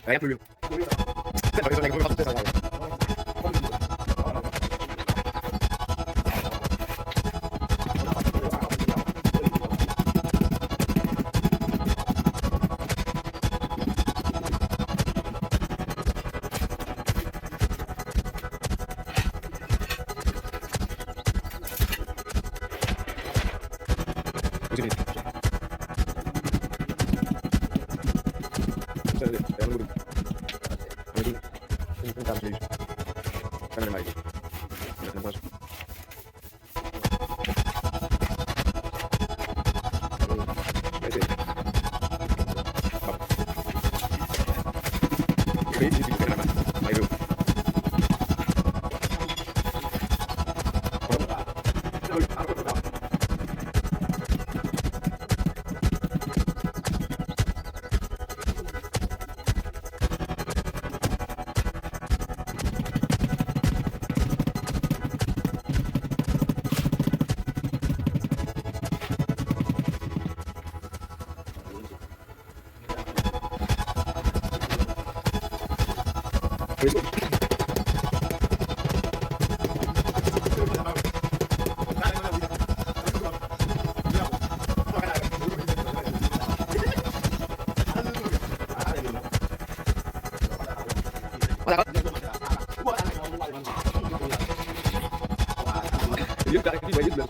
Đấy, em review. Thế nói cái này không có sao. Cái gì? Cái gì? Cái gì? Không làm gì. Cái này mày. Không có. Cái gì? Cái gì cái này mà. Mày được. Dứt ra cái gì dứt được.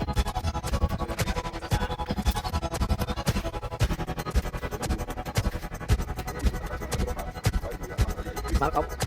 Báo tóc.